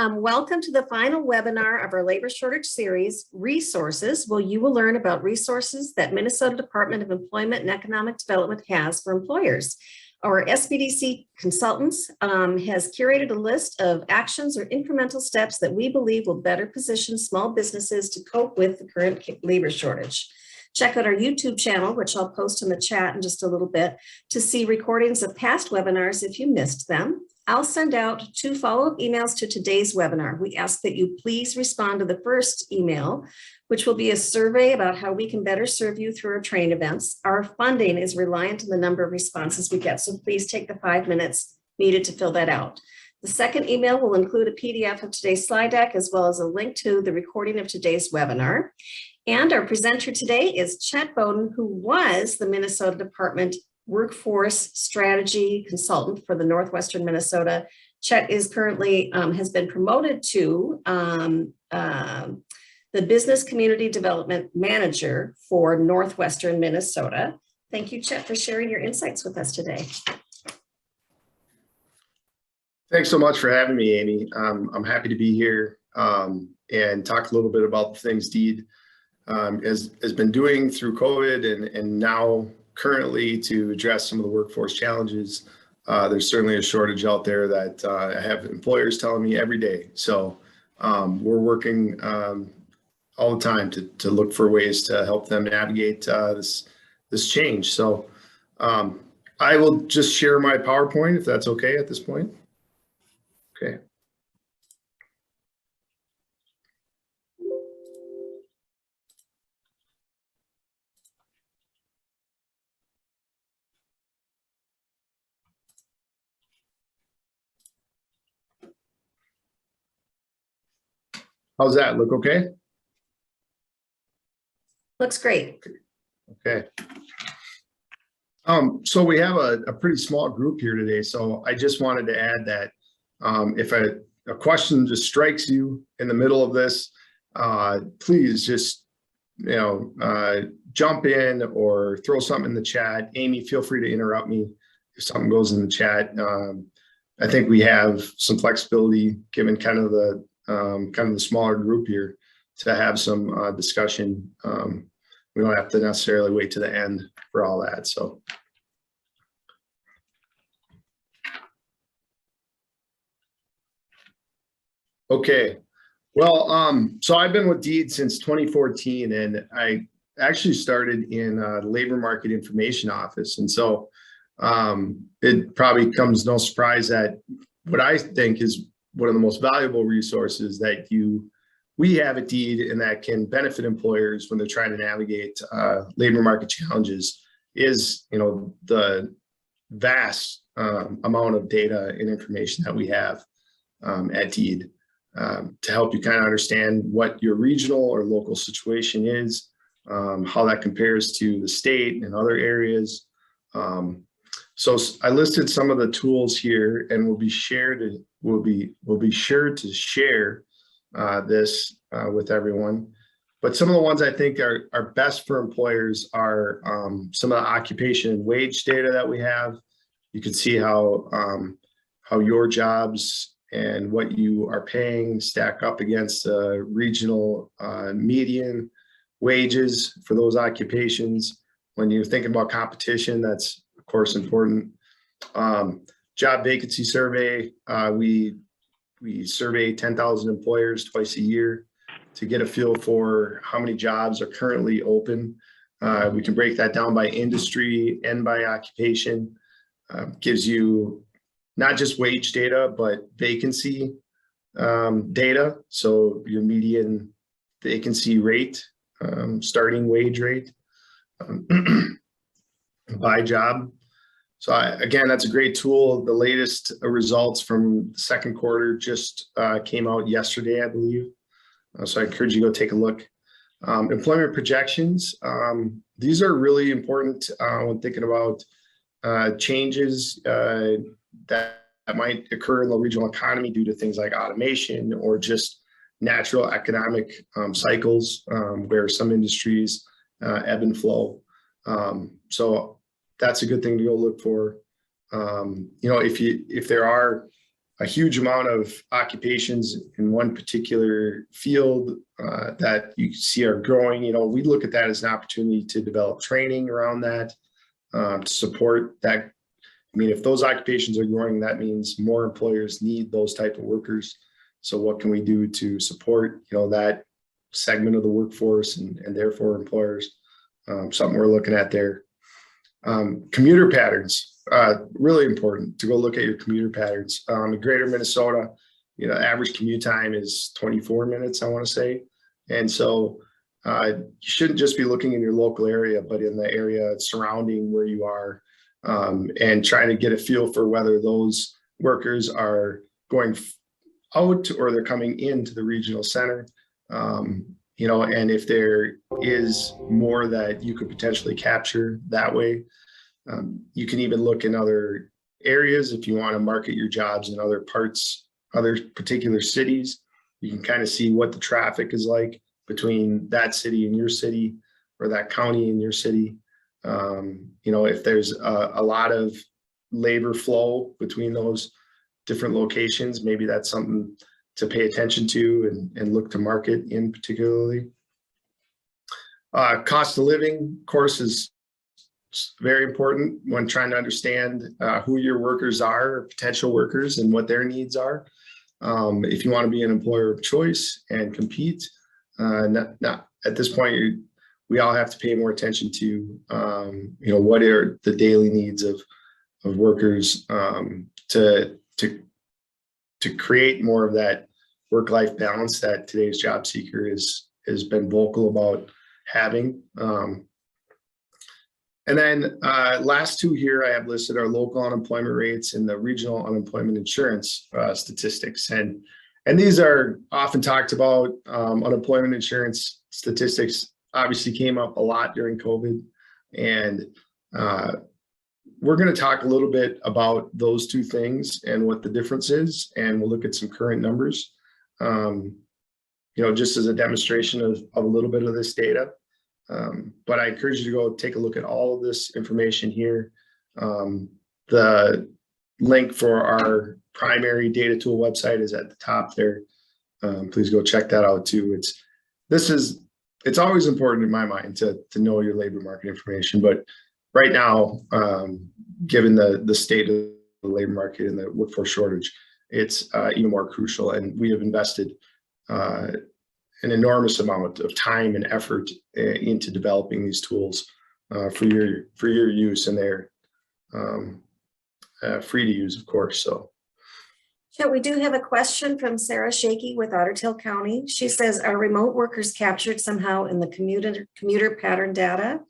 Welcome to the final webinar of our labor shortage series, Resources, where you will learn about resources that Minnesota Department of Employment and Economic Development has for employers. Our SBDC consultants has curated a list of actions or incremental steps that we believe will better position small businesses to cope with the current labor shortage. Check out our YouTube channel, which I'll post in the chat in just a little bit, to see recordings of past webinars if you missed them. I'll send out 2 follow-up emails to today's webinar. We ask that you please respond to the first email, which will be a survey about how we can better serve you through our training events. Our funding is reliant on the number of responses we get, so please take the 5 minutes needed to fill that out. The second email will include a PDF of today's slide deck, as well as a link to the recording of today's webinar. And our presenter today is Chet Bowden, who was the Minnesota Department Workforce Strategy Consultant for the Northwestern Minnesota. Chet is currently has been promoted to the Business Community Development Manager for Northwestern Minnesota. Thank you, Chet, for sharing your insights with us today. Thanks so much for having me, Amy. I'm happy to be here and talk a little bit about the things DEED has been doing through COVID and now currently to address some of the workforce challenges. There's certainly a shortage out there that I have employers telling me every day. So we're working all the time to look for ways to help them navigate this change. So I will just share my PowerPoint if that's okay at this point. Okay. How's that? Look okay? Looks great. Okay. So we have a pretty small group here today. So I just wanted to add that if a question just strikes you in the middle of this, please just, jump in or throw something in the chat. Amy, feel free to interrupt me if something goes in the chat. I think we have some flexibility given kind of the smaller group here to have some discussion. We don't have to necessarily wait to the end for all that. So. Okay. Well, so I've been with DEED since 2014, and I actually started in the Labor Market Information Office. And so it probably comes no surprise that what I think is one of the most valuable resources that we have at DEED and that can benefit employers when they're trying to navigate labor market challenges is, the vast amount of data and information that we have at DEED to help you kind of understand what your regional or local situation is, how that compares to the state and other areas. So I listed some of the tools here, and we'll be sure to share this with everyone. But some of the ones I think are best for employers are some of the occupation and wage data that we have. You can see how your jobs and what you are paying stack up against regional median wages for those occupations. When you're thinking about competition, that's of course important. Job vacancy survey, we survey 10,000 employers twice a year to get a feel for how many jobs are currently open. We can break that down by industry and by occupation. Gives you not just wage data, but vacancy data. So your median vacancy rate, starting wage rate by job. So again, that's a great tool. The latest results from the second quarter just came out yesterday, I believe. So I encourage you to go take a look. Employment projections. These are really important when thinking about changes that might occur in the regional economy due to things like automation or just natural economic cycles where some industries ebb and flow. So that's a good thing to go look for. If there are a huge amount of occupations in one particular field that you see are growing. We look at that as an opportunity to develop training around that, to support that. I mean, if those occupations are growing, that means more employers need those type of workers. So what can we do to support, that segment of the workforce and therefore employers? Something we're looking at there. Commuter patterns, really important to go look at your commuter patterns. In greater Minnesota, average commute time is 24 minutes, I want to say. And so you shouldn't just be looking in your local area, but in the area surrounding where you are, and trying to get a feel for whether those workers are going out or they're coming into the regional center. And if there is more that you could potentially capture that way. You can even look in other areas if you want to market your jobs in other parts, other particular cities. You can kind of see what the traffic is like between that city and your city, or that county and your city. If there's a lot of labor flow between those different locations, maybe that's something to pay attention to and look to market in particularly. Cost of living, of course, is very important when trying to understand who your workers are, or potential workers, and what their needs are. If you want to be an employer of choice and compete, not at this point, we all have to pay more attention to, what are the daily needs of workers, to create more of that work-life balance that today's job seeker has been vocal about having. And then last two here I have listed are local unemployment rates and the regional unemployment insurance statistics. And these are often talked about. Unemployment insurance statistics obviously came up a lot during COVID. And we're going to talk a little bit about those two things and what the difference is. And we'll look at some current numbers, just as a demonstration of a little bit of this data. But I encourage you to go take a look at all of this information here. The link for our primary data tool website is at the top there. Please go check that out too. It's always important in my mind to know your labor market information, but right now, given the state of the labor market and the workforce shortage, it's even more crucial. And we have invested an enormous amount of time and effort into developing these tools for your use, and they're free to use, of course. So, we do have a question from Sarah Shaky with Otter Tail County. She says, are remote workers captured somehow in the commuter pattern data?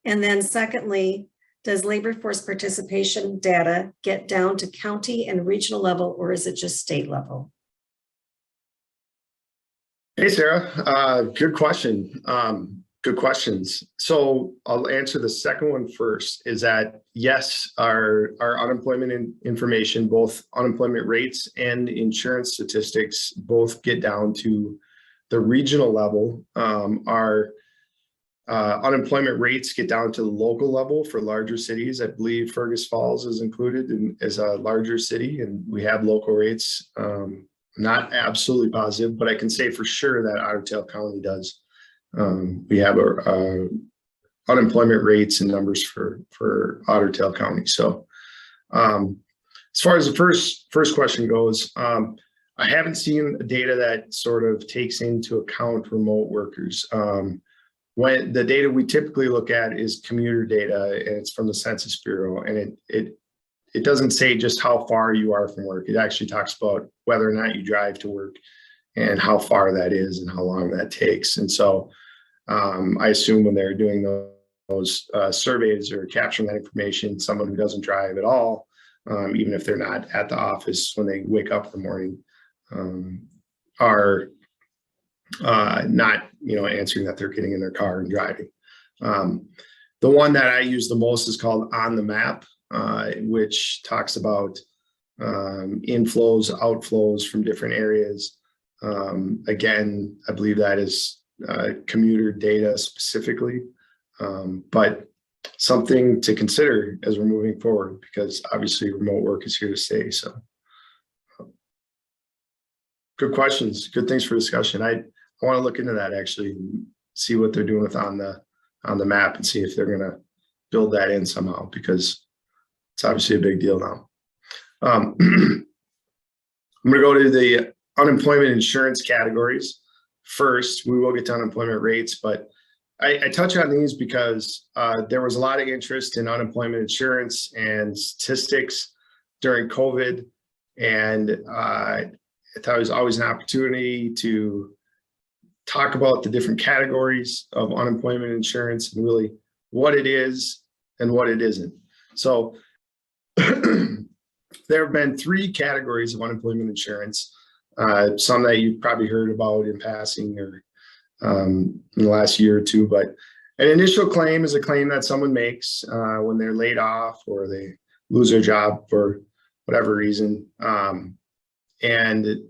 And then secondly, does labor force participation data get down to county and regional level, or is it just state level? Hey, Sarah, good question. Good questions. So I'll answer the second one first, is that yes, our unemployment information, both unemployment rates and insurance statistics, both get down to the regional level. Our unemployment rates get down to the local level for larger cities. I believe Fergus Falls is included as a larger city, and we have local rates. Not absolutely positive, but I can say for sure that Otter Tail County does. We have unemployment rates and numbers for Otter Tail County. So as far as the first question goes, I haven't seen data that sort of takes into account remote workers. When the data we typically look at is commuter data, and it's from the Census Bureau, and it doesn't say just how far you are from work. It actually talks about whether or not you drive to work and how far that is and how long that takes. And so I assume when they're doing those surveys or capturing that information, someone who doesn't drive at all, even if they're not at the office when they wake up in the morning, are not answering that they're getting in their car and driving. The one that I use the most is called On the Map, which talks about inflows, outflows from different areas. Again, I believe that is commuter data specifically, but something to consider as we're moving forward, because obviously remote work is here to stay. So Good questions. Good things for discussion. I want to look into that actually, and see what they're doing with on the map and see if they're going to build that in somehow, because it's obviously a big deal now. I'm going to go to the unemployment insurance categories first. We will get to unemployment rates, but I touch on these because there was a lot of interest in unemployment insurance and statistics during COVID. And I thought it was always an opportunity to talk about the different categories of unemployment insurance and really what it is and what it isn't. So there have been three categories of unemployment insurance, some that you've probably heard about in passing or in the last year or two, but an initial claim is a claim that someone makes when they're laid off or they lose their job for whatever reason. And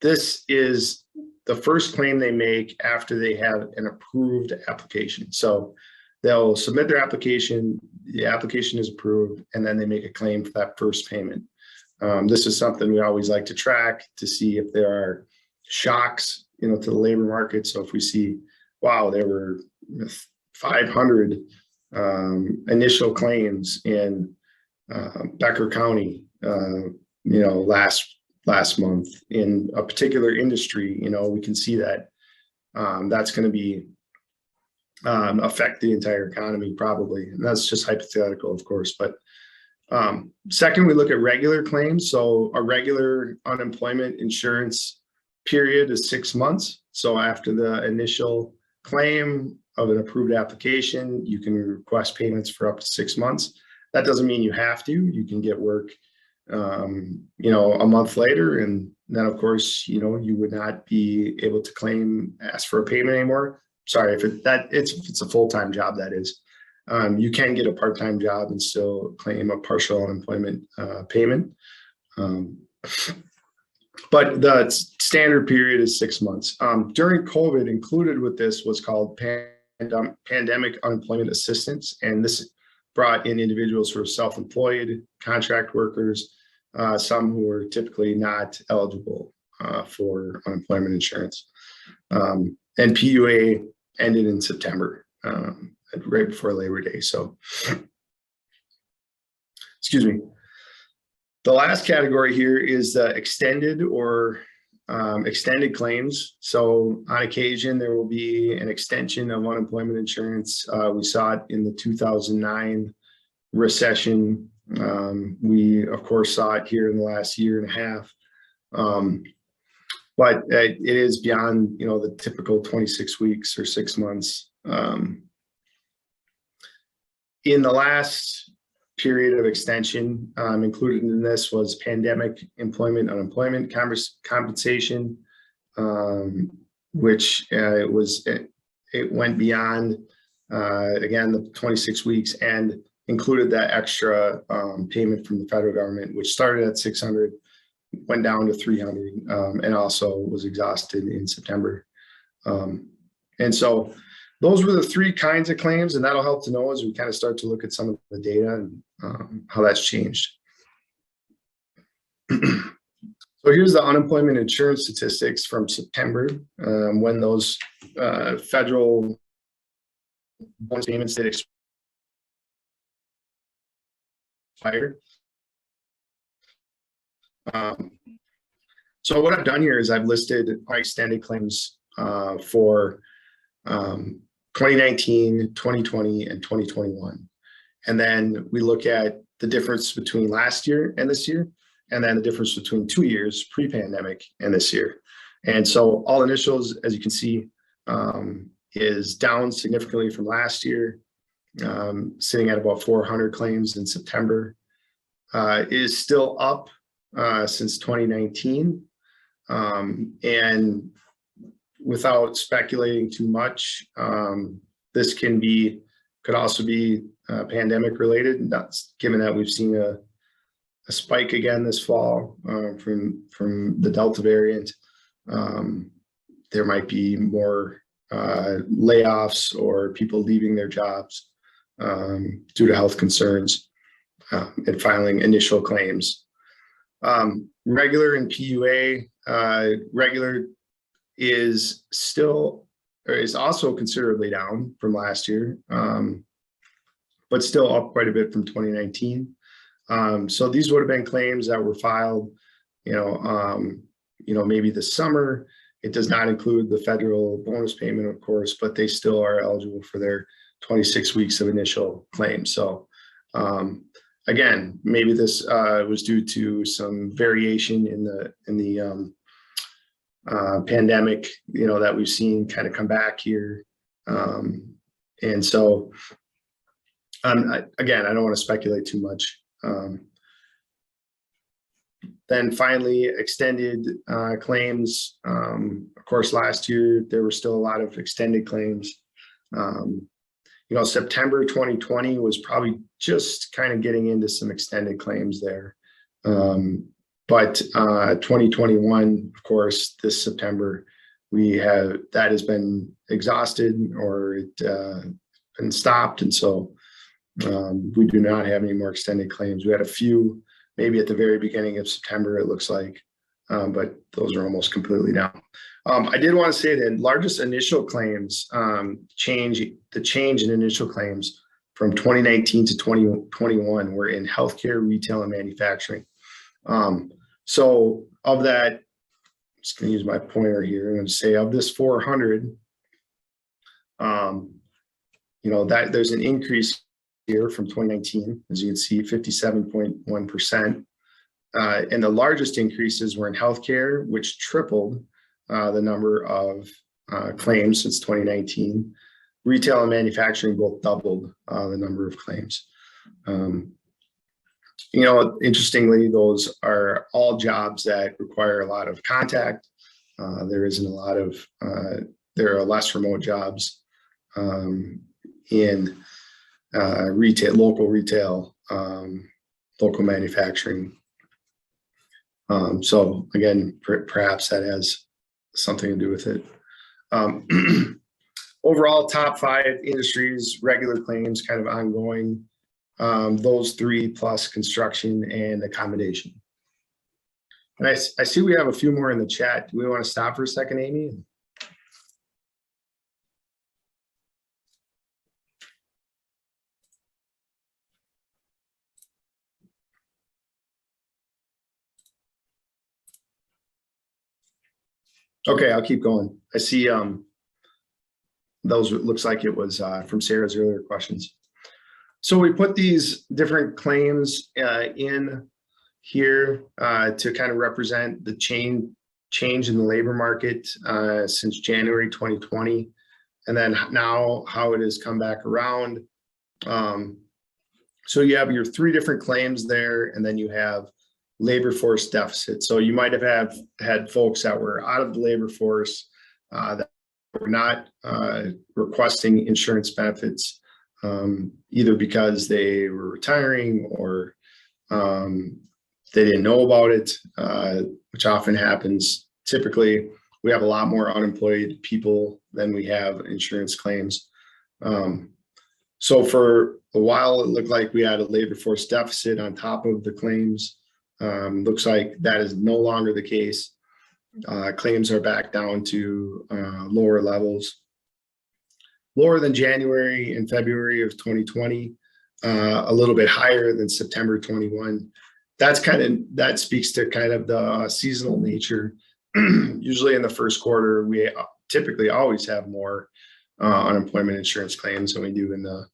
this is the first claim they make after they have an approved application. So they'll submit their application, the application is approved, and then they make a claim for that first payment. This is something we always like to track to see if there are shocks, to the labor market. So if we see, wow, there were 500 initial claims in Becker County, last month in a particular industry, we can see that that's going to be affect the entire economy probably. And that's just hypothetical, of course. But second, we look at regular claims. So a regular unemployment insurance period is 6 months. So after the initial claim of an approved application, you can request payments for up to 6 months. That doesn't mean you have to. You can get work, a month later, and then of course, you would not be able to ask for a payment anymore. Sorry, if it's a full-time job, that is. You can get a part-time job and still claim a partial unemployment payment. But the standard period is 6 months. During COVID, included with this was called pandemic unemployment assistance. And this brought in individuals who are self-employed, contract workers, some who are typically not eligible for unemployment insurance. And PUA ended in September, right before Labor Day. So, excuse me. The last category here is extended or extended claims. So on occasion, there will be an extension of unemployment insurance. We saw it in the 2009 recession. We, of course, saw it here in the last year and a half. But it is beyond, the typical 26 weeks or 6 months. In the last period of extension, included in this was pandemic unemployment compensation, which it went beyond, again, the 26 weeks and included that extra payment from the federal government, which started at 600, went down to 300, and also was exhausted in September. And so those were the three kinds of claims, and that'll help to know as we kind of start to look at some of the data and how that's changed. So here's the unemployment insurance statistics from September, when those federal bonus payments did expire. So what I've done here is I've listed my extended claims for 2019, 2020, and 2021. And then we look at the difference between last year and this year, and then the difference between 2 years pre-pandemic and this year. And so all initials, as you can see, is down significantly from last year, sitting at about 400 claims in September. Is still up since 2019. And without speculating too much, this could also be pandemic related. That's given that we've seen a spike again this fall from the Delta variant. There might be more layoffs or people leaving their jobs due to health concerns and filing initial claims. Regular and PUA regular is still, or is also considerably down from last year, but still up quite a bit from 2019. So these would have been claims that were filed, maybe this summer. It does not include the federal bonus payment, of course, but they still are eligible for their 26 weeks of initial claims. So again, maybe this was due to some variation in the pandemic, that we've seen kind of come back here. And so, again, I don't want to speculate too much. Then finally, extended claims. Of course, last year, there were still a lot of extended claims. September 2020 was probably just kind of getting into some extended claims there. But 2021, of course, this September, that has been exhausted, or it been stopped. And so we do not have any more extended claims. We had a few, maybe at the very beginning of September, it looks like, but those are almost completely down. I did want to say that largest initial claims, change in initial claims from 2019 to 2021 were in healthcare, retail, and manufacturing. So of that, I'm just going to use my pointer here. I'm going to say of this 400, that there's an increase here from 2019, as you can see, 57.1%. And the largest increases were in healthcare, which tripled the number of claims since 2019. Retail and manufacturing both doubled the number of claims. Interestingly, those are all jobs that require a lot of contact. There are less remote jobs in retail, local manufacturing. So again, perhaps that has something to do with it. Overall, top 5 industries, regular claims, kind of ongoing. Those 3 plus construction and accommodation. And I see we have a few more in the chat. Do we want to stop for a second, Amy? Okay, I'll keep going. I see those, it looks like it was from Sarah's earlier questions. So we put these different claims in here to kind of represent the change in the labor market since January 2020, and then now how it has come back around. So you have your 3 different claims there, and then you have labor force deficit. So you might have had folks that were out of the labor force that were not requesting insurance benefits, either because they were retiring or they didn't know about it, which often happens. Typically, we have a lot more unemployed people than we have insurance claims. So for a while, it looked like we had a labor force deficit on top of the claims. Looks like that is no longer the case. Claims are back down to lower levels, lower than January and February of 2020, a little bit higher than September 21. That speaks to kind of the seasonal nature. Usually in the first quarter, we typically always have more unemployment insurance claims than we do in the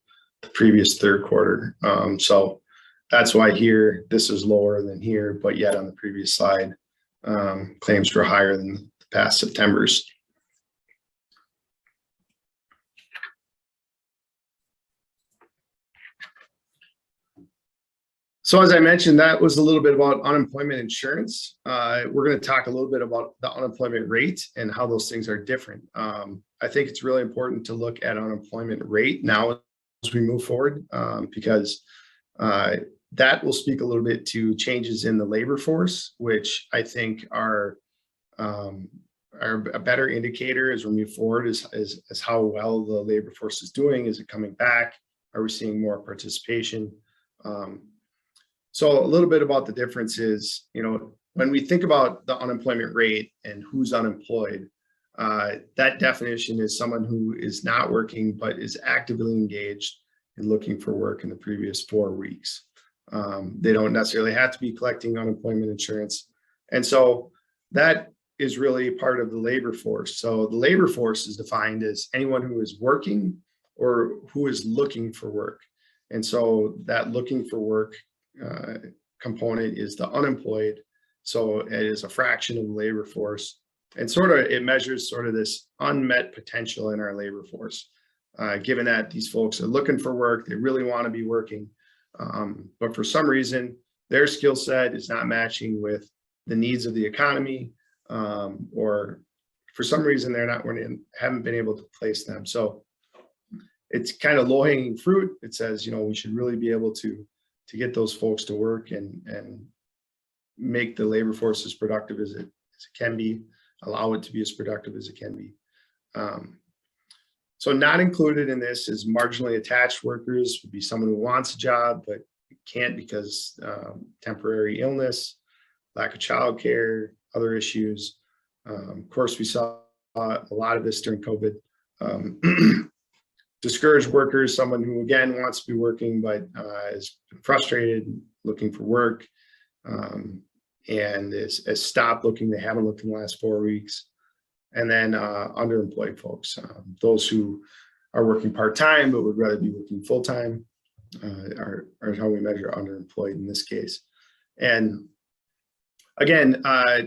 previous third quarter. So that's why here, this is lower than here, but yet on the previous slide, claims were higher than the past Septembers. So as I mentioned, that was a little bit about unemployment insurance. We're going to talk a little bit about the unemployment rate and how those things are different. I think it's really important to look at unemployment rate now as we move forward, because that will speak a little bit to changes in the labor force, which I think are a better indicator as we move forward is how well the labor force is doing. Is it coming back? Are we seeing more participation? So a little bit about the differences, when we think about the unemployment rate and who's unemployed, that definition is someone who is not working but is actively engaged in looking for work in the previous 4 weeks. They don't necessarily have to be collecting unemployment insurance. And so that is really part of the labor force. So the labor force is defined as anyone who is working or who is looking for work. And so that looking for work component is the unemployed. So it is a fraction of the labor force. And it measures sort of this unmet potential in our labor force, given that these folks are looking for work, they really want to be working, but for some reason, their skill set is not matching with the needs of the economy, or for some reason haven't been able to place them. So it's kind of low-hanging fruit. It says, we should really be able to get those folks to work and make the labor force as productive as it can be, allow it to be as productive as it can be. So not included in this is marginally attached workers, would be someone who wants a job but can't because temporary illness, lack of childcare, other issues. Of course, we saw a lot of this during COVID. Discouraged workers, someone who again wants to be working but is frustrated, looking for work, and has stopped looking. They haven't looked in the last 4 weeks. And then underemployed folks, those who are working part-time but would rather be working full-time, are how we measure underemployed in this case. And again,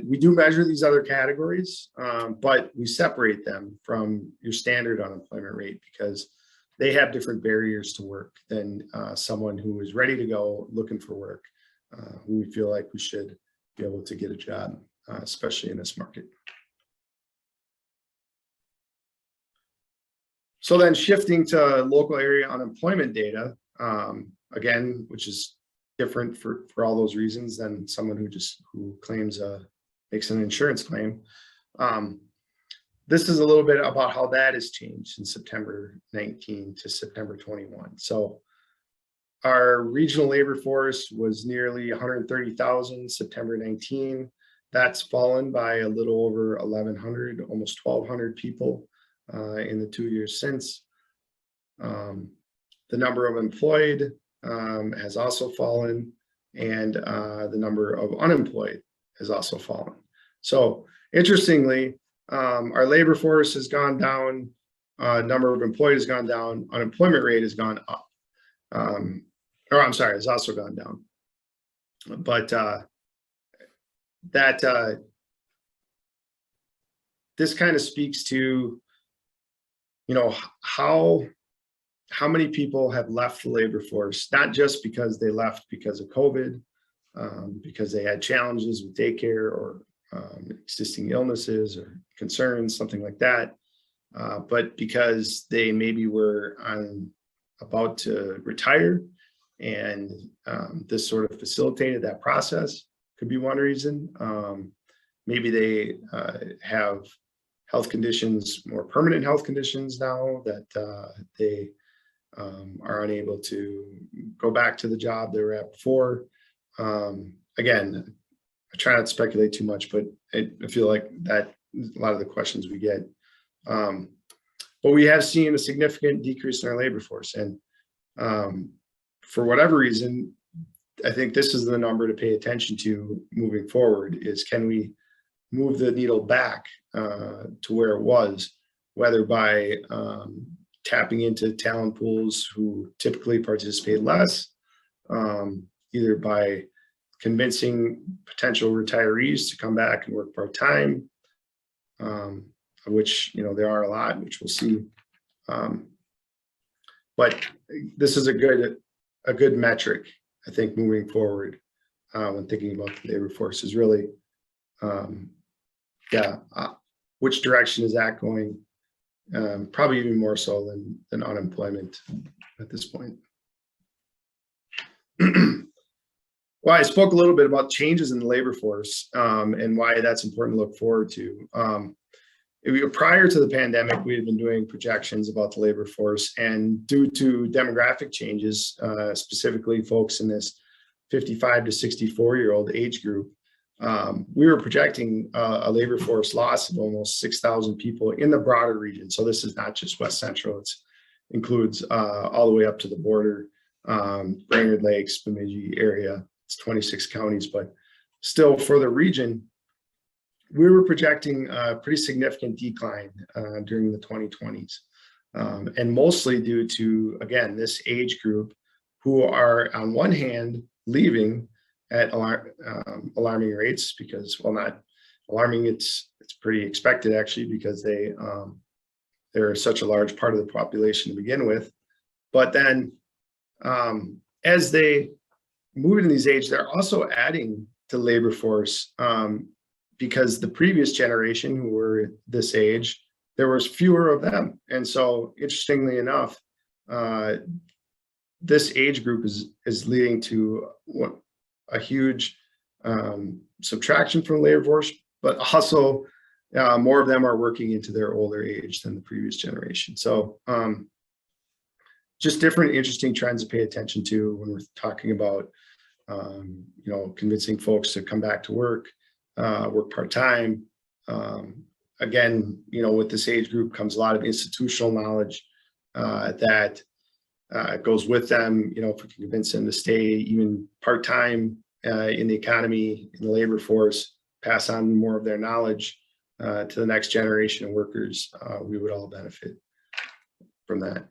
we do measure these other categories, but we separate them from your standard unemployment rate because they have different barriers to work than someone who is ready to go looking for work, who we feel like we should be able to get a job, especially in this market. So then shifting to local area unemployment data, again, which is different for all those reasons than someone who claims makes an insurance claim. This is a little bit about how that has changed in September 19 to September 21. So our regional labor force was nearly 130,000 September 19. That's fallen by a little over 1,100, almost 1,200 people in the 2 years since. The number of employed has also fallen, and the number of unemployed has also fallen. So interestingly, our labor force has gone down, number of employed has gone down, unemployment rate has gone up. Has also gone down. But this kind of speaks to, how many people have left the labor force, not just because they left because of COVID, because they had challenges with daycare or existing illnesses or concerns, something like that, but because they maybe were about to retire, and this sort of facilitated that process. Could be one reason. Maybe they have health conditions, more permanent health conditions now that they are unable to go back to the job they were at before. Again, I try not to speculate too much, but I feel like that a lot of the questions we get. But we have seen a significant decrease in our labor force. And for whatever reason, I think this is the number to pay attention to moving forward is, can we move the needle back to where it was, whether by tapping into talent pools who typically participate less, either by convincing potential retirees to come back and work part-time, which, there are a lot, which we'll see. But this is a good metric, I think, moving forward when thinking about the labor force is really, which direction is that going? Probably even more so than unemployment at this point. Well, I spoke a little bit about changes in the labor force and why that's important to look forward to. Prior to the pandemic, we had been doing projections about the labor force, and due to demographic changes, specifically folks in this 55 to 64-year-old age group, we were projecting a labor force loss of almost 6,000 people in the broader region. So this is not just West Central, it includes all the way up to the border, Brainerd Lakes, Bemidji area. It's 26 counties, but still for the region, we were projecting a pretty significant decline during the 2020s. And mostly due to, again, this age group who are on one hand leaving at alarming rates, because, well, not alarming, it's pretty expected actually, because they're such a large part of the population to begin with. But then as they move into these age, they're also adding to labor force because the previous generation who were this age, there was fewer of them. And so interestingly enough, this age group is leading to a huge subtraction from the labor force, but also more of them are working into their older age than the previous generation. So just different interesting trends to pay attention to when we're talking about convincing folks to come back to work part-time. Again, with this age group comes a lot of institutional knowledge that goes with them. If we can convince them to stay even part-time in the economy, in the labor force, pass on more of their knowledge to the next generation of workers, we would all benefit from that.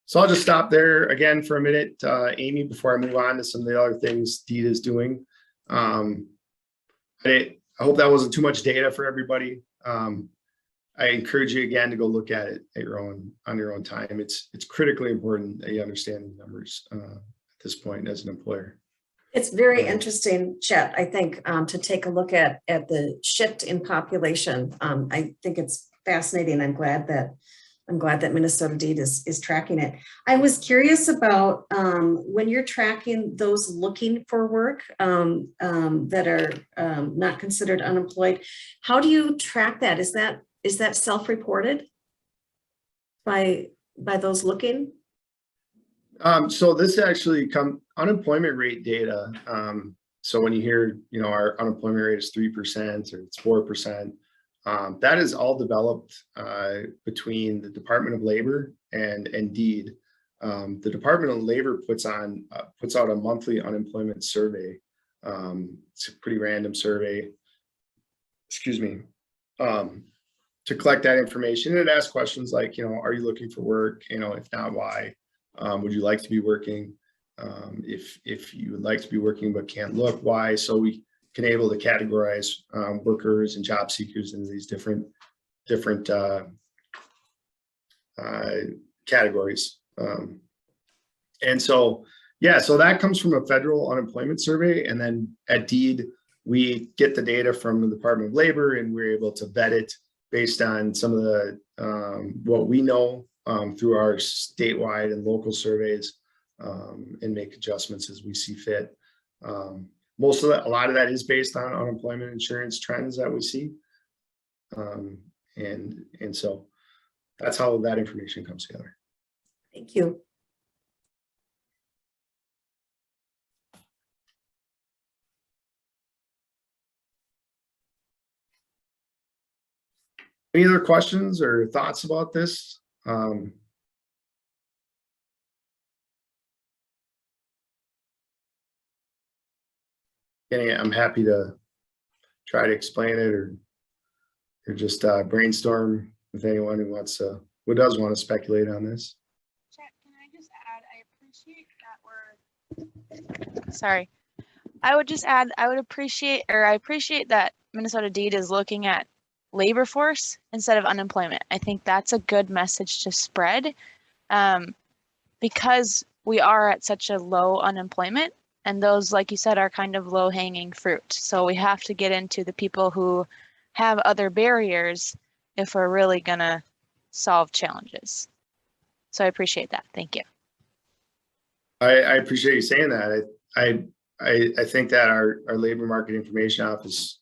So I'll just stop there again for a minute, Amy, before I move on to some of the other things DEED is doing. I hope that wasn't too much data for everybody. I encourage you again to go look at it on your own time. It's critically important that you understand the numbers at this point as an employer. It's very interesting, Chet, I think, to take a look at the shift in population. I think it's fascinating. I'm glad that Minnesota DEED is tracking it. I was curious about when you're tracking those looking for work that are not considered unemployed, how do you track that? Is that self-reported by those looking? So this actually unemployment rate data. So when you hear, our unemployment rate is 3% or it's 4%, that is all developed between the Department of Labor and DEED. The Department of Labor puts out a monthly unemployment survey. It's a pretty random survey, to collect that information. And it asks questions like, are you looking for work? If not, why? Would you like to be working? If you would like to be working but can't look, why? So we can able to categorize workers and job seekers into these different categories. And so, so that comes from a federal unemployment survey. And then at DEED, we get the data from the Department of Labor and we're able to vet it based on some of the, what we know through our statewide and local surveys, and make adjustments as we see fit. Most of that, a lot of that is based on unemployment insurance trends that we see. And so that's how that information comes together. Thank you. Any other questions or thoughts about this? I'm happy to try to explain it or just brainstorm with anyone who does want to speculate on this. Chet, can I just add, I appreciate that Minnesota DEED is looking at labor force instead of unemployment. I think that's a good message to spread because we are at such a low unemployment. And those, like you said, are kind of low-hanging fruit. So we have to get into the people who have other barriers if we're really gonna solve challenges. So I appreciate that. Thank you. I appreciate you saying that. I think that our labor market information office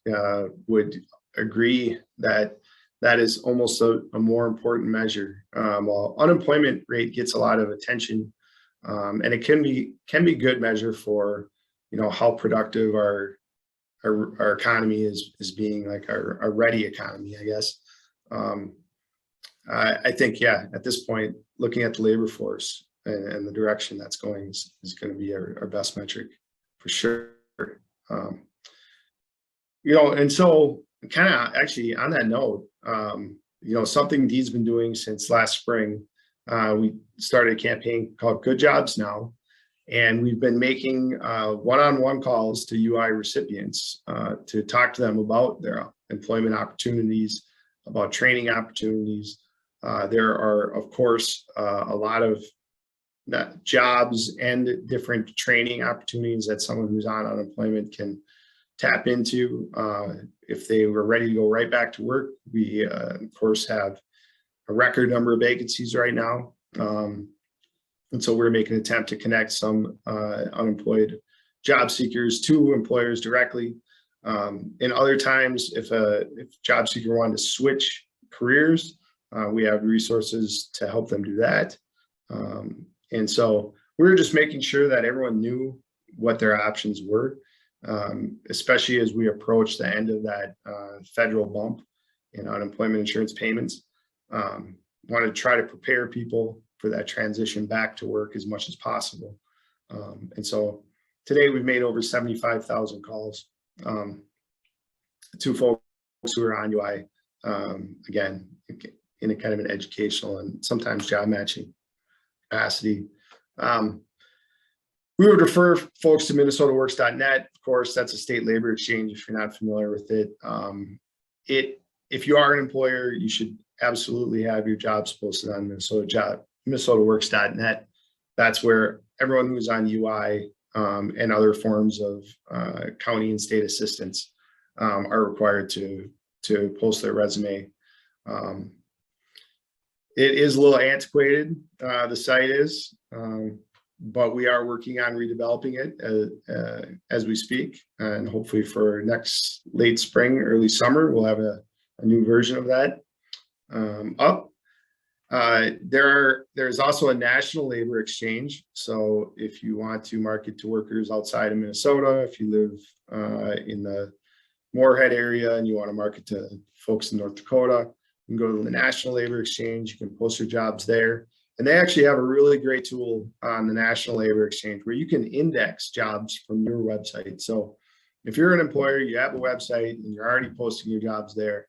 would agree that is almost a more important measure. While unemployment rate gets a lot of attention, and it can be good measure for how productive our economy is being, like our ready economy, I guess. I think, yeah, at this point, looking at the labor force and the direction that's going is going to be our best metric for sure. And so kind of actually on that note, something Dee's been doing since last spring, we started a campaign called Good Jobs Now, and we've been making one-on-one calls to UI recipients to talk to them about their employment opportunities, about training opportunities. There are, of course, a lot of jobs and different training opportunities that someone who's on unemployment can tap into if they were ready to go right back to work. We, of course, have a record number of vacancies right now. And so we're making an attempt to connect some unemployed job seekers to employers directly. In other times, if a job seeker wanted to switch careers, we have resources to help them do that. And so we're just making sure that everyone knew what their options were, especially as we approach the end of that federal bump in unemployment insurance payments. Want to try to prepare people for that transition back to work as much as possible. And so today we've made over 75,000 calls to folks who are on UI, again, in a kind of an educational and sometimes job matching capacity. We would refer folks to minnesotaworks.net. Of course, that's a state labor exchange if you're not familiar with it. If you are an employer, you should absolutely have your jobs posted on minnesotaworks.net. That's where everyone who's on UI and other forms of county and state assistance are required to post their resume. It is a little antiquated, the site is, but we are working on redeveloping it as we speak. And hopefully for next late spring, early summer, we'll have a new version of that up. There's also a national labor exchange. So if you want to market to workers outside of Minnesota, if you live in the Moorhead area and you want to market to folks in North Dakota, you can go to the National Labor Exchange. You can post your jobs there. And they actually have a really great tool on the National Labor Exchange where you can index jobs from your website. So if you're an employer, you have a website and you're already posting your jobs there,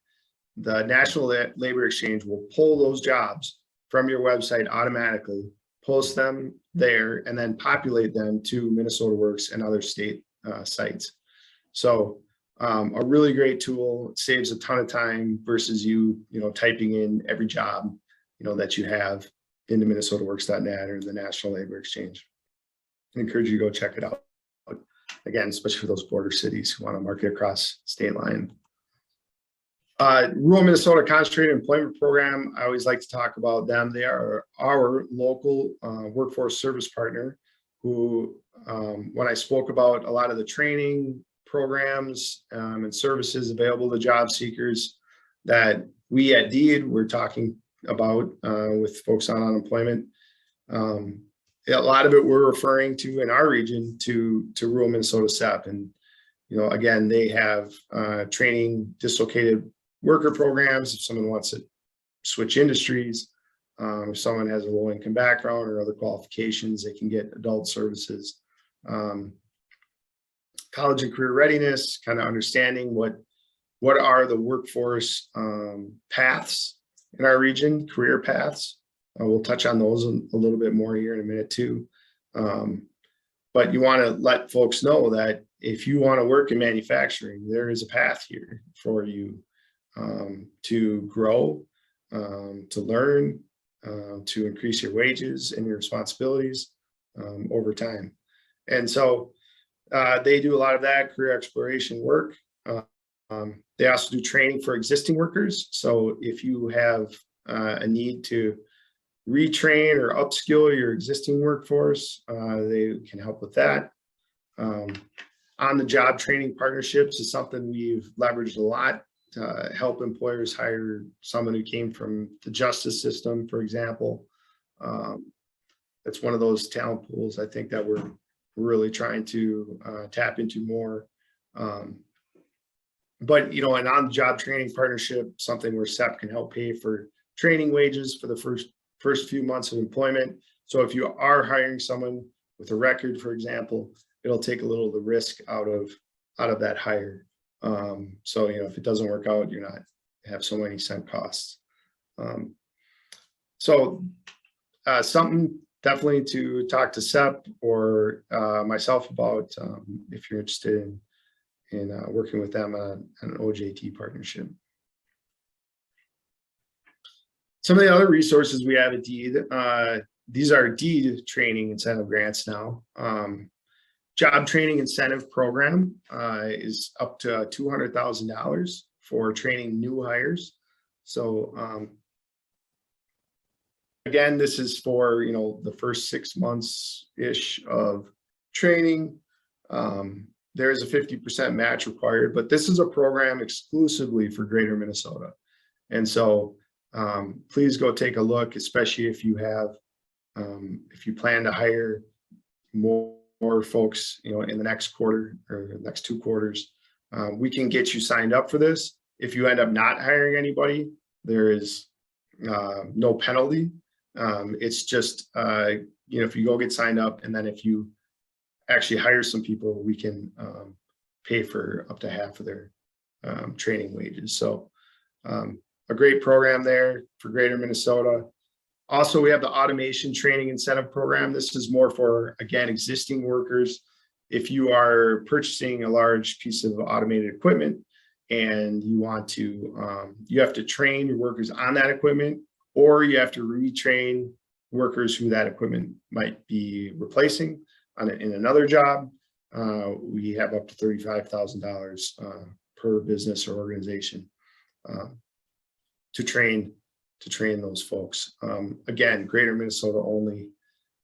the National Labor Exchange will pull those jobs from your website automatically, post them there, and then populate them to Minnesota Works and other state sites. So a really great tool. It saves a ton of time versus you typing in every job that you have into minnesotaworks.net or the National Labor Exchange. I encourage you to go check it out. Again, especially for those border cities who want to market across state line. Rural Minnesota Concentrated Employment Program, I always like to talk about them. They are our local workforce service partner who, when I spoke about a lot of the training programs and services available to job seekers that we at DEED were talking about with folks on unemployment, a lot of it we're referring to in our region to rural Minnesota SEP. And, again, they have training dislocated worker programs. If someone wants to switch industries, if someone has a low income background or other qualifications, they can get adult services. College and career readiness, kind of understanding what are the workforce paths in our region, career paths. We'll touch on those a little bit more here in a minute too. But you want to let folks know that if you want to work in manufacturing, there is a path here for you to grow, to learn, to increase your wages and your responsibilities over time. And so they do a lot of that career exploration work. They also do training for existing workers. So if you have a need to retrain or upskill your existing workforce, they can help with that. On the job training partnerships is something we've leveraged a lot to help employers hire someone who came from the justice system, for example. That's one of those talent pools I think that we're really trying to tap into more. But, you know, an on-the-job training partnership, something where SEP can help pay for training wages for the first few months of employment. So if you are hiring someone with a record, for example, it'll take a little of the risk out of that hire. So, you know, if it doesn't work out, you're not have so many sunk costs. Something definitely to talk to SEP or myself about if you're interested in working with them on an OJT partnership. Some of the other resources we have at DEED, these are DEED training incentive grants now. Job training incentive program is up to $200,000 for training new hires. So again, this is for, you know, the first 6 months-ish of training. There is a 50% match required, but this is a program exclusively for Greater Minnesota. And so please go take a look, especially if you have, if you plan to hire more folks, you know, in the next quarter or the next 2 quarters. We can get you signed up for this. If you end up not hiring anybody, there is no penalty. It's just, you know, if you go get signed up, and then if you actually hire some people, we can pay for up to half of their training wages. So a great program there for Greater Minnesota. Also, we have the automation training incentive program. This is more for, again, existing workers. If you are purchasing a large piece of automated equipment and you want to, you have to train your workers on that equipment, or you have to retrain workers who that equipment might be replacing in another job. We have up to $35,000 per business or organization to train those folks. Again, Greater Minnesota only,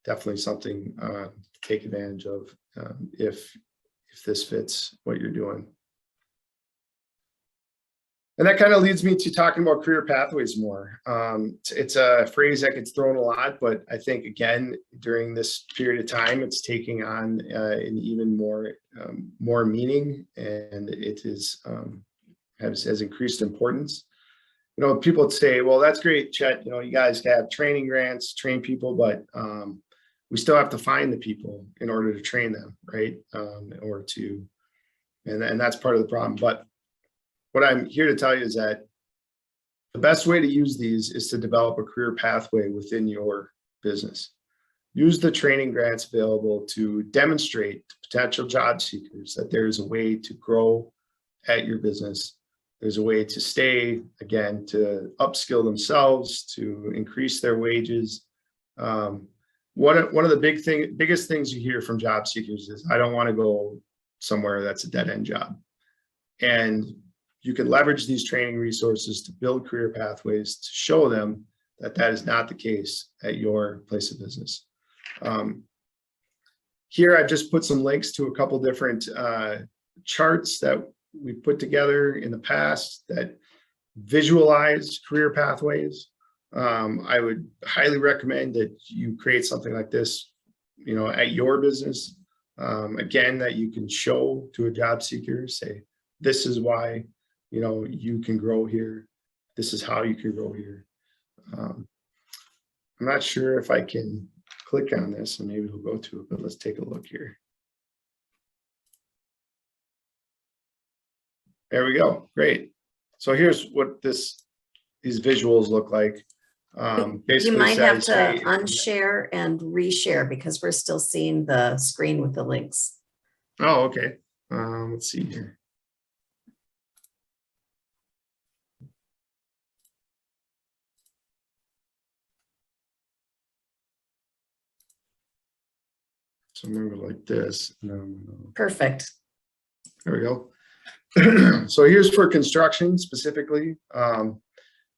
definitely something to take advantage of if this fits what you're doing. And that kind of leads me to talking about career pathways more. It's a phrase that gets thrown a lot, but I think, again, during this period of time, it's taking on an even more meaning, and it is has increased importance. You know, people would say, well, that's great, Chet, you know, you guys have training grants, train people, but we still have to find the people in order to train them, right? And that's part of the problem. But what I'm here to tell you is that the best way to use these is to develop a career pathway within your business. Use the training grants available to demonstrate to potential job seekers that there's a way to grow at your business. There's a way to stay, again, to upskill themselves, to increase their wages. One of the biggest things you hear from job seekers is, I don't want to go somewhere that's a dead-end job. And you can leverage these training resources to build career pathways to show them that that is not the case at your place of business. Here, I've just put some links to a couple different charts that we put together in the past that visualize career pathways. I would highly recommend that you create something like this, you know, at your business. Again, that you can show to a job seeker, say, this is why, you know, you can grow here. This is how you can grow here. I'm not sure if I can click on this and maybe we'll go to it, but let's take a look here. There we go. Great. So here's what these visuals look like. Basically, you might have to unshare and reshare because we're still seeing the screen with the links. Oh, okay. Let's see here. So I'm going to go like this. Perfect. There we go. So here's for construction specifically.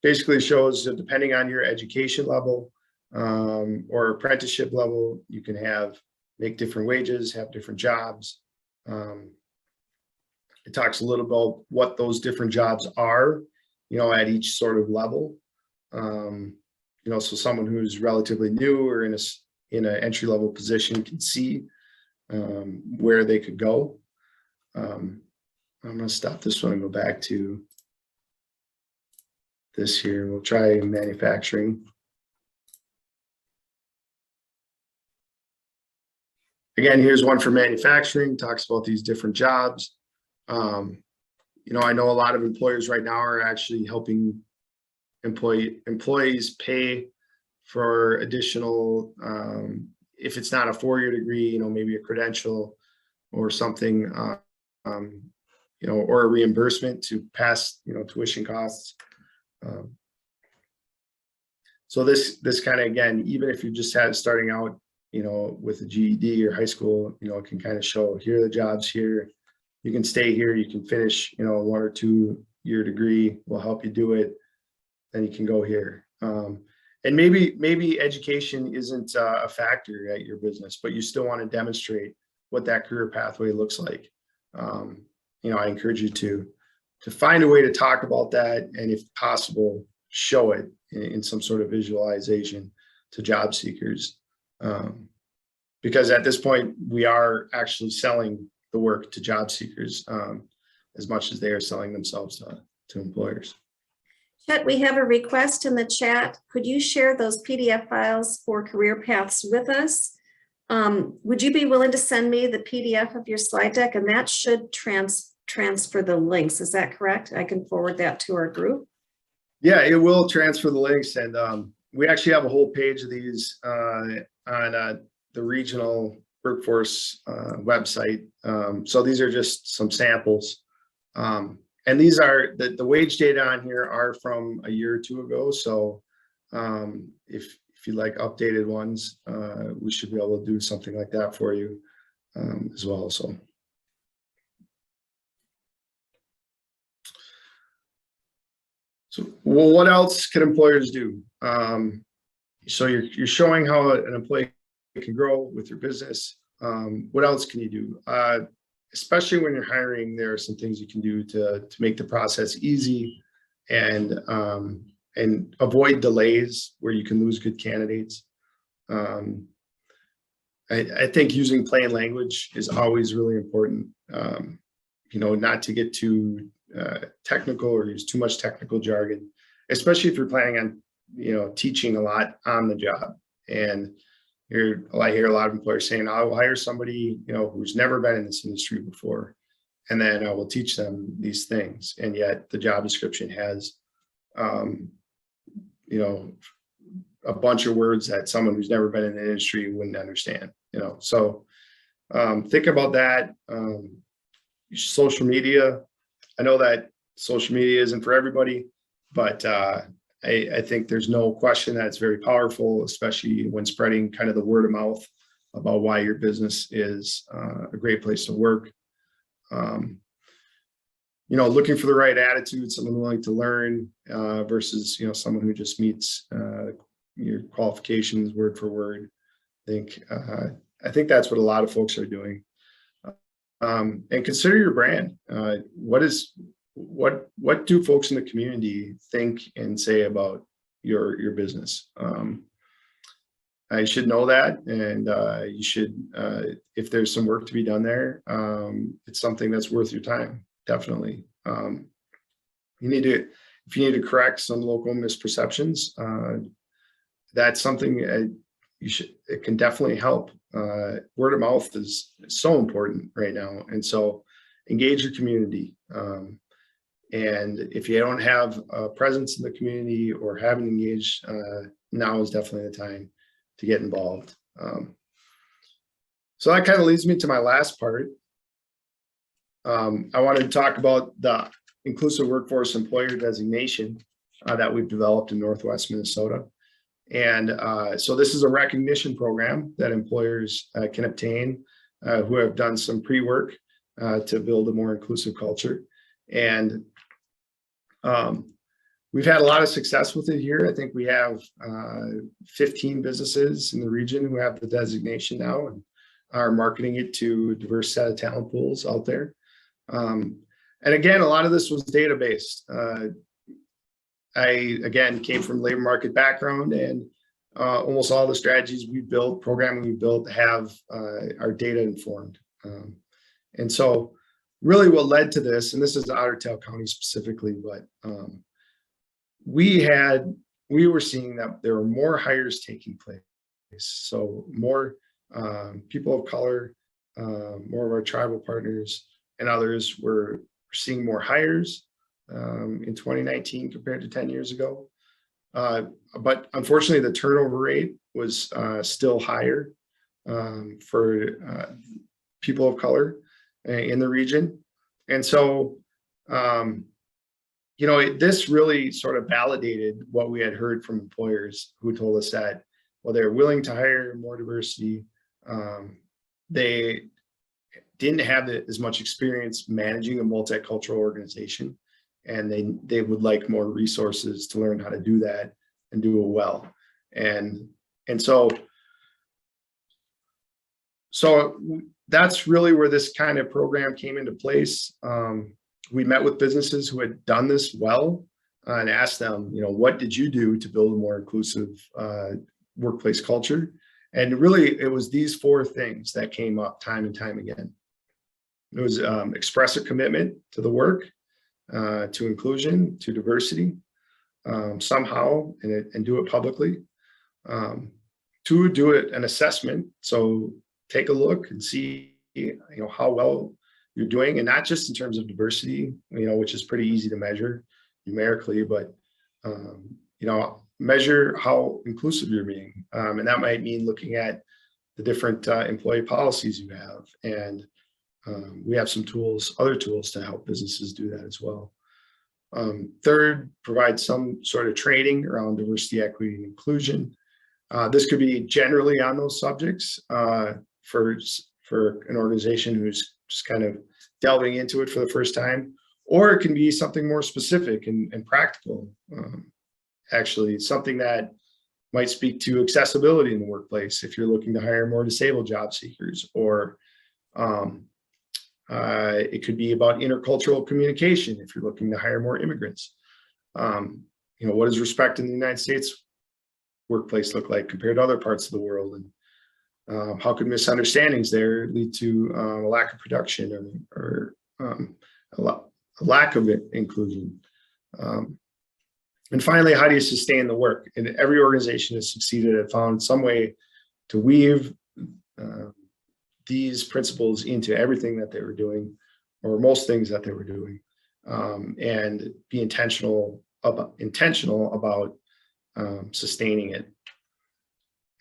Basically shows that depending on your education level or apprenticeship level, you can make different wages, have different jobs. It talks a little about what those different jobs are, you know, at each sort of level. You know, so someone who's relatively new or in an entry-level position can see where they could go. I'm going to stop this one and go back to this here. We'll try manufacturing. Again, here's one for manufacturing, talks about these different jobs. You know, I know a lot of employers right now are actually helping employees pay for additional, if it's not a 4-year degree, you know, maybe a credential or something, you know, or a reimbursement to pass, you know, tuition costs. So this kind of, again, even if you just had starting out, you know, with a GED or high school, you know, it can kind of show, here are the jobs here. You can stay here, you can finish, you know, a 1 or 2 year degree, will help you do it. Then you can go here. And maybe education isn't a factor at your business, but you still want to demonstrate what that career pathway looks like. You know, I encourage you to find a way to talk about that, and if possible, show it in some sort of visualization to job seekers. Because at this point, we are actually selling the work to job seekers as much as they are selling themselves to employers. Chet, we have a request in the chat. Could you share those PDF files for career paths with us? Would you be willing to send me the PDF of your slide deck, and that should transfer the links? Is that correct? I can forward that to our group. Yeah, it will transfer the links, and we actually have a whole page of these on the regional workforce website. So these are just some samples. And these are the wage data on here are from a year or 2 ago. So if you like updated ones, we should be able to do something like that for you as well. So well, what else can employers do? So you're showing how an employee can grow with your business. What else can you do? Especially when you're hiring, there are some things you can do to make the process easy and avoid delays where you can lose good candidates. I think using plain language is always really important. You know, not to get too technical or use too much technical jargon, especially if you're planning on, you know, teaching a lot on the job. And I hear a lot of employers saying, I will hire somebody, you know, who's never been in this industry before, and then I will teach them these things. And yet the job description has, you know, a bunch of words that someone who's never been in the industry wouldn't understand, you know. So think about that. Social media. I know that social media isn't for everybody, but I think there's no question that it's very powerful, especially when spreading kind of the word of mouth about why your business is a great place to work. You know, looking for the right attitude, someone willing to learn versus, you know, someone who just meets your qualifications word for word. I think that's what a lot of folks are doing. And consider your brand. What do folks in the community think and say about your business? I should know that, and you should, if there's some work to be done there, it's something that's worth your time, definitely. If you need to correct some local misperceptions, that's something it can definitely help. Word of mouth is so important right now, and so engage your community. And if you don't have a presence in the community or haven't engaged, now is definitely the time to get involved. So that kind of leads me to my last part. I wanted to talk about the inclusive workforce employer designation that we've developed in Northwest Minnesota. And so this is a recognition program that employers can obtain who have done some pre-work to build a more inclusive culture. And we've had a lot of success with it here. I think we have 15 businesses in the region who have the designation now and are marketing it to a diverse set of talent pools out there. And again, a lot of this was data-based. I, again, came from labor market background, and almost all the strategies we built, programming we built, have are data informed. And so really what led to this, and this is Otter Tail County specifically, but we were seeing that there were more hires taking place. So more people of color, more of our tribal partners and others were seeing more hires in 2019 compared to 10 years ago. But unfortunately, the turnover rate was still higher for people of color in the region. And so, this really sort of validated what we had heard from employers who told us that, well, they're willing to hire more diversity. They didn't have as much experience managing a multicultural organization, and they would like more resources to learn how to do that and do it well. And so that's really where this kind of program came into place. We met with businesses who had done this well and asked them, what did you do to build a more inclusive workplace culture? And really, it was these 4 things that came up time and time again. It was express a commitment to the work, to inclusion, to diversity, somehow, and do it publicly. 2, do an assessment. So take a look and see, how well you're doing, and not just in terms of diversity, which is pretty easy to measure numerically, but measure how inclusive you're being. And that might mean looking at the different employee policies you have. And we have some other tools to help businesses do that as well. 3rd, provide some sort of training around diversity, equity, and inclusion. This could be generally on those subjects for an organization who's just kind of delving into it for the first time, or it can be something more specific and practical. Actually, something that might speak to accessibility in the workplace if you're looking to hire more disabled job seekers, or it could be about intercultural communication if you're looking to hire more immigrants. What does respect in the United States workplace look like compared to other parts of the world? And how could misunderstandings there lead to a lack of production or a lack of inclusion? And finally, how do you sustain the work? And every organization has succeeded at found some way to weave these principles into everything that they were doing, or most things that they were doing, and be intentional about sustaining it.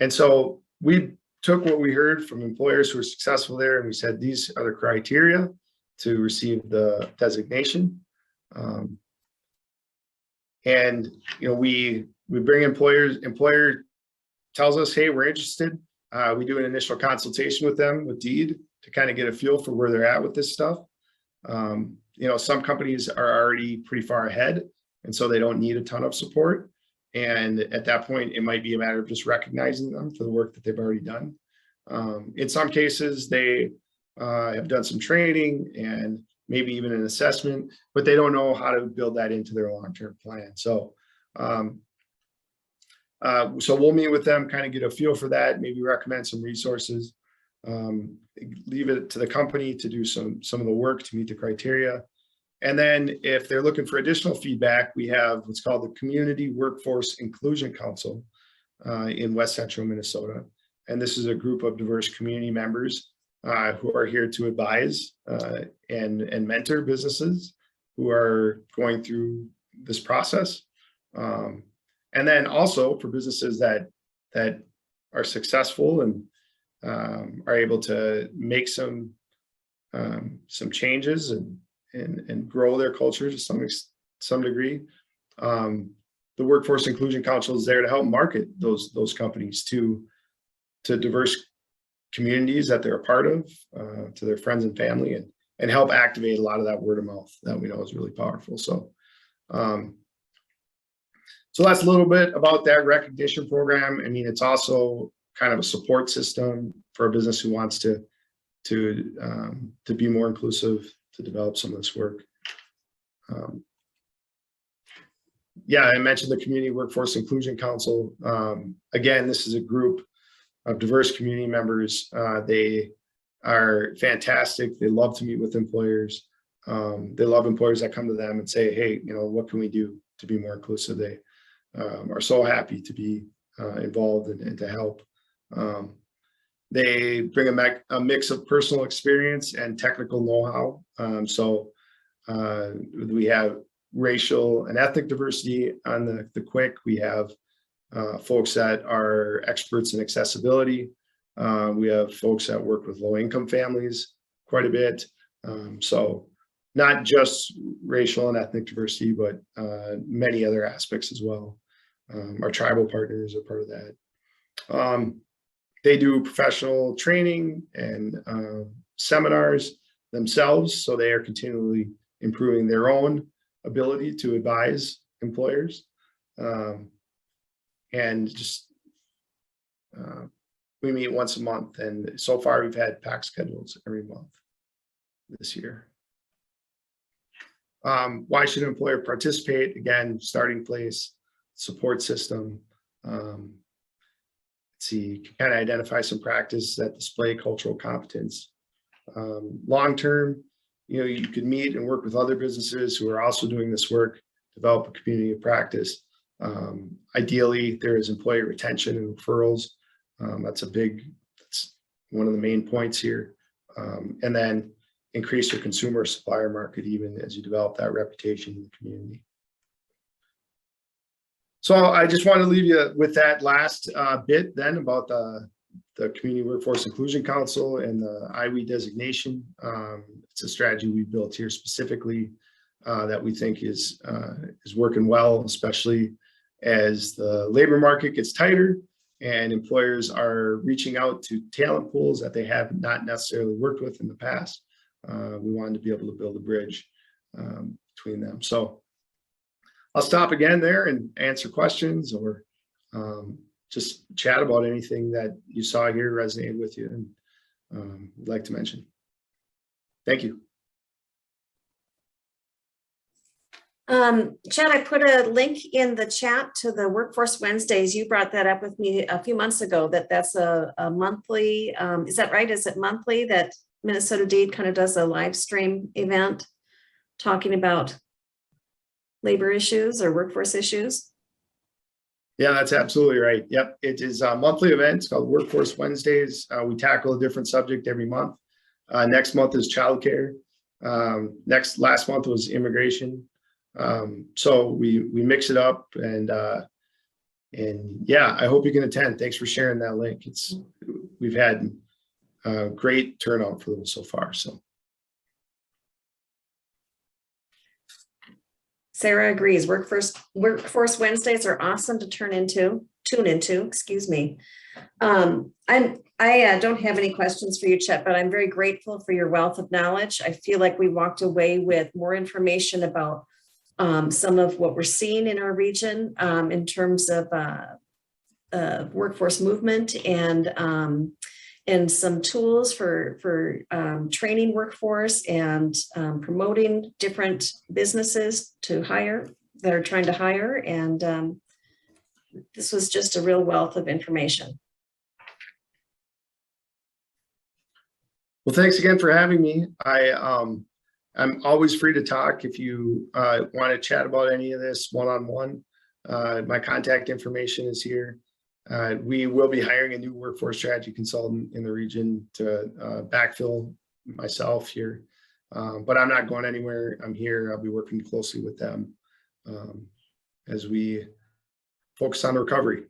And so we took what we heard from employers who were successful there, and we said, these are the criteria to receive the designation. And we bring employer tells us, hey, we're interested. We do an initial consultation with them, with DEED, to kind of get a feel for where they're at with this stuff. Some companies are already pretty far ahead, and so they don't need a ton of support. And at that point, it might be a matter of just recognizing them for the work that they've already done. In some cases, they have done some training and maybe even an assessment, but they don't know how to build that into their long-term plan. So we'll meet with them, kind of get a feel for that, maybe recommend some resources, leave it to the company to do some of the work to meet the criteria. And then if they're looking for additional feedback, we have what's called the Community Workforce Inclusion Council in West Central Minnesota. And this is a group of diverse community members who are here to advise and mentor businesses who are going through this process. And then also for businesses that are successful and are able to make some changes and grow their culture to some degree. The Workforce Inclusion Council is there to help market those companies to diverse communities that they're a part of, to their friends and family, and help activate a lot of that word of mouth that we know is really powerful. So that's a little bit about that recognition program. I mean, it's also kind of a support system for a business who wants to be more inclusive, to develop some of this work. yeah, I mentioned the Community Workforce Inclusion Council. Again, this is a group of diverse community members. They are fantastic. They love to meet with employers. They love employers that come to them and say, hey, what can we do to be more inclusive? They are so happy to be involved and to help. They bring a mix of personal experience and technical know-how. So we have racial and ethnic diversity on the quick. We have folks that are experts in accessibility. We have folks that work with low-income families quite a bit. So not just racial and ethnic diversity, but many other aspects as well. Our tribal partners are part of that. They do professional training and seminars themselves, so they are continually improving their own ability to advise employers. And just we meet once a month, and so far we've had pack schedules every month this year. Why should an employer participate? Again, starting place, support system. Let's see, kind of identify some practices that display cultural competence. Long term, you could meet and work with other businesses who are also doing this work, develop a community of practice. Ideally, there is employee retention and referrals. That's one of the main points here. And then increase your consumer supplier market even as you develop that reputation in the community. So I just want to leave you with that last bit then about the Community Workforce Inclusion Council and the IWE designation. It's a strategy we built here specifically that we think is working well, especially as the labor market gets tighter and employers are reaching out to talent pools that they have not necessarily worked with in the past. We wanted to be able to build a bridge between them. So I'll stop again there and answer questions or just chat about anything that you saw here resonated with you and would like to mention. Thank you. Chad, I put a link in the chat to the Workforce Wednesdays. You brought that up with me a few months ago, that's a monthly, is that right? Is it monthly that Minnesota Deed kind of does a live stream event talking about labor issues or workforce issues? Yeah, that's absolutely right. Yep, it is a monthly event. It's called Workforce Wednesdays. We tackle a different subject every month. Next month is childcare. Last month was immigration. So we mix it up and yeah, I hope you can attend. Thanks for sharing that link. We've had a great turnout for those so far. So Sarah agrees. Workforce Wednesdays are awesome to tune into, excuse me. I don't have any questions for you, Chet, but I'm very grateful for your wealth of knowledge. I feel like we walked away with more information about some of what we're seeing in our region in terms of workforce movement and some tools for training workforce and promoting different businesses that are trying to hire. And this was just a real wealth of information. Well, thanks again for having me. I'm always free to talk if you want to chat about any of this one-on-one. My contact information is here. We will be hiring a new workforce strategy consultant in the region to backfill myself here, but I'm not going anywhere. I'm here. I'll be working closely with them as we focus on recovery.